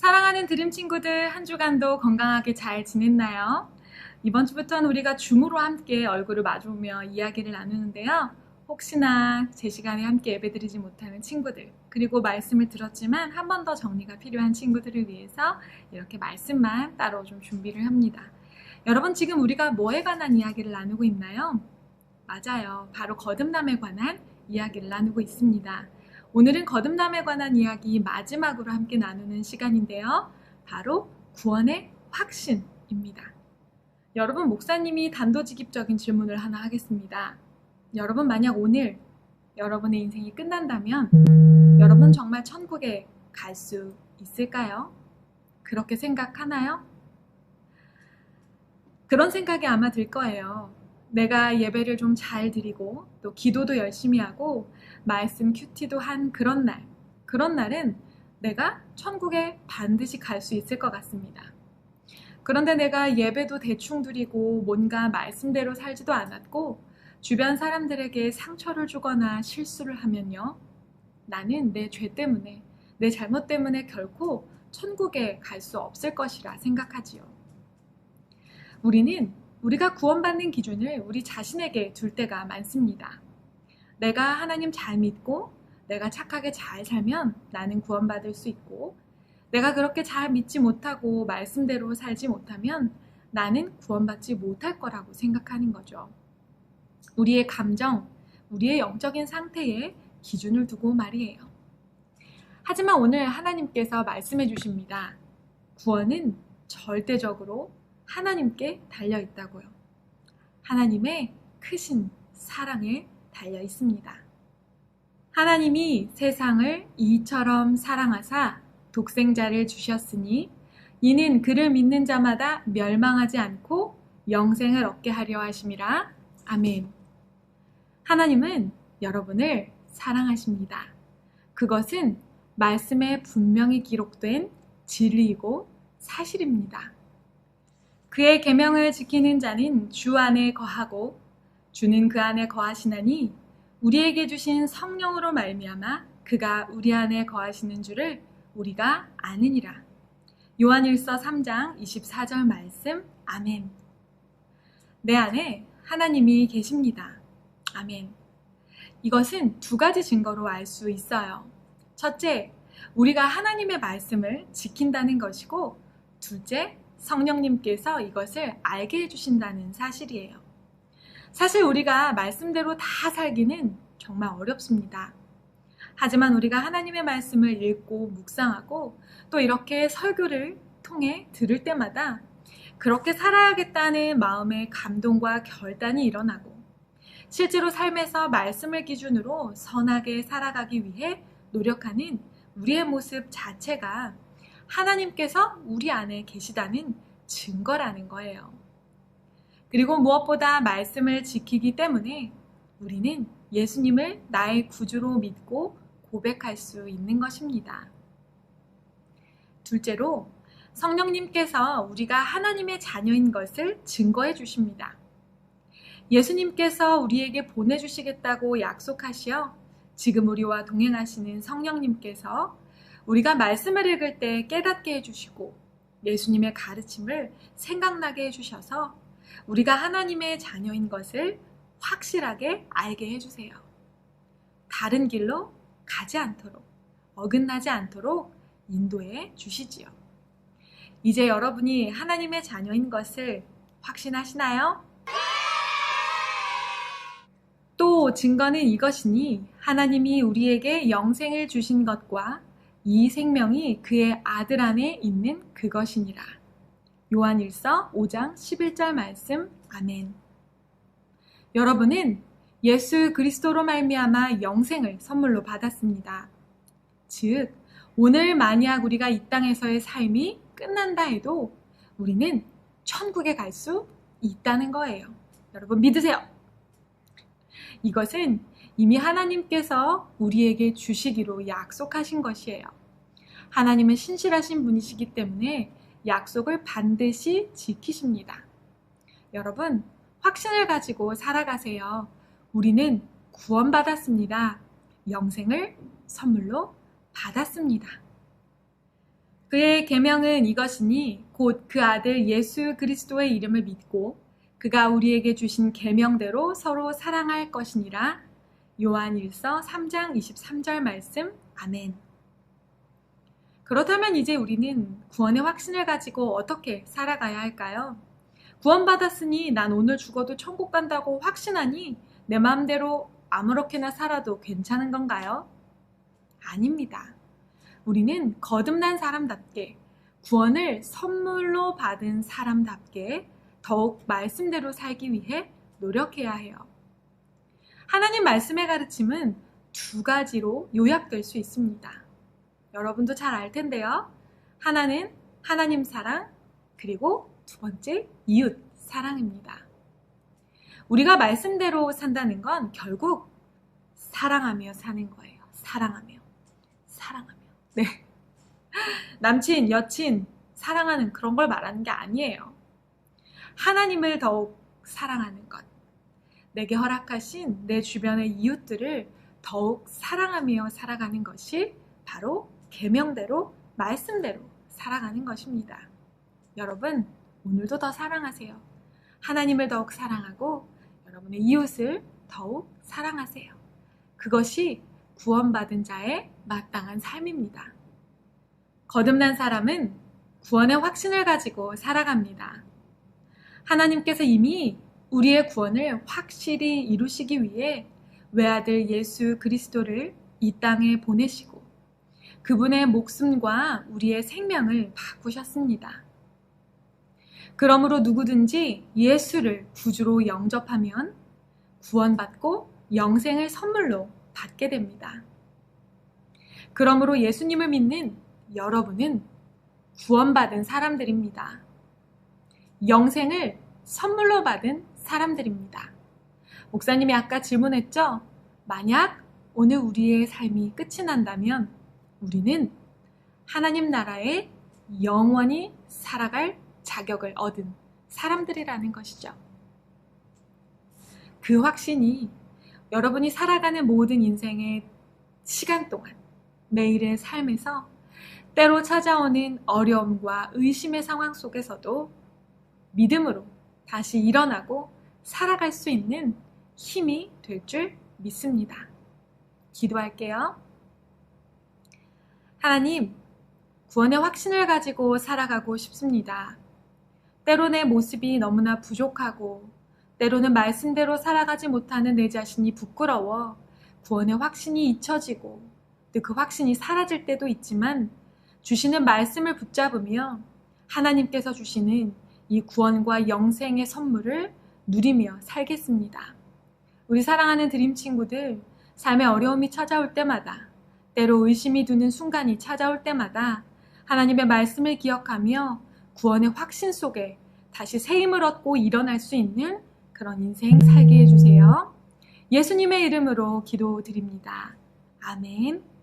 사랑하는 드림 친구들, 한 주간도 건강하게 잘 지냈나요? 이번 주부터는 우리가 줌으로 함께 얼굴을 마주보며 이야기를 나누는데요. 혹시나 제 시간에 함께 예배드리지 못하는 친구들, 그리고 말씀을 들었지만 한 번 더 정리가 필요한 친구들을 위해서 이렇게 말씀만 따로 좀 준비를 합니다. 여러분, 지금 우리가 뭐에 관한 이야기를 나누고 있나요? 맞아요. 바로 거듭남에 관한 이야기를 나누고 있습니다. 오늘은 거듭남에 관한 이야기 마지막으로 함께 나누는 시간인데요. 바로 구원의 확신입니다. 여러분, 목사님이 단도직입적인 질문을 하나 하겠습니다. 여러분, 만약 오늘 여러분의 인생이 끝난다면 여러분 정말 천국에 갈 수 있을까요? 그렇게 생각하나요? 그런 생각이 아마 들 거예요. 내가 예배를 좀 잘 드리고 또 기도도 열심히 하고 말씀 큐티도 한 그런 날은 내가 천국에 반드시 갈 수 있을 것 같습니다. 그런데 내가 예배도 대충 드리고 뭔가 말씀대로 살지도 않았고 주변 사람들에게 상처를 주거나 실수를 하면요, 나는 내 죄 때문에, 내 잘못 때문에 결코 천국에 갈 수 없을 것이라 생각하지요. 우리가 구원받는 기준을 우리 자신에게 둘 때가 많습니다. 내가 하나님 잘 믿고 내가 착하게 잘 살면 나는 구원받을 수 있고, 내가 그렇게 잘 믿지 못하고 말씀대로 살지 못하면 나는 구원받지 못할 거라고 생각하는 거죠. 우리의 감정, 우리의 영적인 상태에 기준을 두고 말이에요. 하지만 오늘 하나님께서 말씀해 주십니다. 구원은 절대적으로 하나님께 달려 있다고요. 하나님의 크신 사랑에 달려 있습니다. 하나님이 세상을 이처럼 사랑하사 독생자를 주셨으니 이는 그를 믿는 자마다 멸망하지 않고 영생을 얻게 하려 하심이라. 아멘. 하나님은 여러분을 사랑하십니다. 그것은 말씀에 분명히 기록된 진리이고 사실입니다. 그의 계명을 지키는 자는 주 안에 거하고 주는 그 안에 거하시나니 우리에게 주신 성령으로 말미암아 그가 우리 안에 거하시는 줄을 우리가 아느니라. 요한일서 3장 24절 말씀. 아멘. 내 안에 하나님이 계십니다. 아멘. 이것은 두 가지 증거로 알 수 있어요. 첫째, 우리가 하나님의 말씀을 지킨다는 것이고, 둘째, 성령님께서 이것을 알게 해주신다는 사실이에요. 사실 우리가 말씀대로 다 살기는 정말 어렵습니다. 하지만 우리가 하나님의 말씀을 읽고 묵상하고 또 이렇게 설교를 통해 들을 때마다 그렇게 살아야겠다는 마음의 감동과 결단이 일어나고, 실제로 삶에서 말씀을 기준으로 선하게 살아가기 위해 노력하는 우리의 모습 자체가 하나님께서 우리 안에 계시다는 증거라는 거예요. 그리고 무엇보다 말씀을 지키기 때문에 우리는 예수님을 나의 구주로 믿고 고백할 수 있는 것입니다. 둘째로, 성령님께서 우리가 하나님의 자녀인 것을 증거해 주십니다. 예수님께서 우리에게 보내주시겠다고 약속하시어 지금 우리와 동행하시는 성령님께서 우리가 말씀을 읽을 때 깨닫게 해주시고 예수님의 가르침을 생각나게 해주셔서 우리가 하나님의 자녀인 것을 확실하게 알게 해주세요. 다른 길로 가지 않도록, 어긋나지 않도록 인도해 주시지요. 이제 여러분이 하나님의 자녀인 것을 확신하시나요? 또 증거는 이것이니 하나님이 우리에게 영생을 주신 것과 이 생명이 그의 아들 안에 있는 그것이니라. 요한일서 5장 11절 말씀. 아멘. 여러분은 예수 그리스도로 말미암아 영생을 선물로 받았습니다. 즉, 오늘 만약 우리가 이 땅에서의 삶이 끝난다 해도 우리는 천국에 갈 수 있다는 거예요. 여러분 믿으세요. 이것은 이미 하나님께서 우리에게 주시기로 약속하신 것이에요. 하나님은 신실하신 분이시기 때문에 약속을 반드시 지키십니다. 여러분, 확신을 가지고 살아가세요. 우리는 구원받았습니다. 영생을 선물로 받았습니다. 그의 계명은 이것이니 곧 그 아들 예수 그리스도의 이름을 믿고 그가 우리에게 주신 계명대로 서로 사랑할 것이니라. 요한일서 3장 23절 말씀. 아멘. 그렇다면 이제 우리는 구원의 확신을 가지고 어떻게 살아가야 할까요? 구원받았으니 난 오늘 죽어도 천국 간다고 확신하니 내 마음대로 아무렇게나 살아도 괜찮은 건가요? 아닙니다. 우리는 거듭난 사람답게 구원을 선물로 받은 사람답게 더욱 말씀대로 살기 위해 노력해야 해요. 하나님 말씀의 가르침은 두 가지로 요약될 수 있습니다. 여러분도 잘 알 텐데요. 하나는 하나님 사랑, 그리고 두 번째 이웃 사랑입니다. 우리가 말씀대로 산다는 건 결국 사랑하며 사는 거예요. 사랑하며. 네. 남친, 여친 사랑하는 그런 걸 말하는 게 아니에요. 하나님을 더욱 사랑하는 것. 내게 허락하신 내 주변의 이웃들을 더욱 사랑하며 살아가는 것이 바로 계명대로, 말씀대로 살아가는 것입니다. 여러분, 오늘도 더 사랑하세요. 하나님을 더욱 사랑하고 여러분의 이웃을 더욱 사랑하세요. 그것이 구원받은 자의 마땅한 삶입니다. 거듭난 사람은 구원의 확신을 가지고 살아갑니다. 하나님께서 이미 우리의 구원을 확실히 이루시기 위해 외아들 예수 그리스도를 이 땅에 보내시고 그분의 목숨과 우리의 생명을 바꾸셨습니다. 그러므로 누구든지 예수를 구주로 영접하면 구원받고 영생을 선물로 받게 됩니다. 그러므로 예수님을 믿는 여러분은 구원받은 사람들입니다. 영생을 선물로 받은 사람들입니다. 목사님이 아까 질문했죠? 만약 오늘 우리의 삶이 끝이 난다면 우리는 하나님 나라에 영원히 살아갈 자격을 얻은 사람들이라는 것이죠. 그 확신이 여러분이 살아가는 모든 인생의 시간 동안 매일의 삶에서 때로 찾아오는 어려움과 의심의 상황 속에서도 믿음으로 다시 일어나고 살아갈 수 있는 힘이 될 줄 믿습니다. 기도할게요. 하나님, 구원의 확신을 가지고 살아가고 싶습니다. 때로 내 모습이 너무나 부족하고 때로는 말씀대로 살아가지 못하는 내 자신이 부끄러워 구원의 확신이 잊혀지고 또 그 확신이 사라질 때도 있지만 주시는 말씀을 붙잡으며 하나님께서 주시는 이 구원과 영생의 선물을 누리며 살겠습니다. 우리 사랑하는 드림 친구들, 삶의 어려움이 찾아올 때마다 때로 의심이 드는 순간이 찾아올 때마다 하나님의 말씀을 기억하며 구원의 확신 속에 다시 새 힘을 얻고 일어날 수 있는 그런 인생 살게 해주세요. 예수님의 이름으로 기도드립니다. 아멘.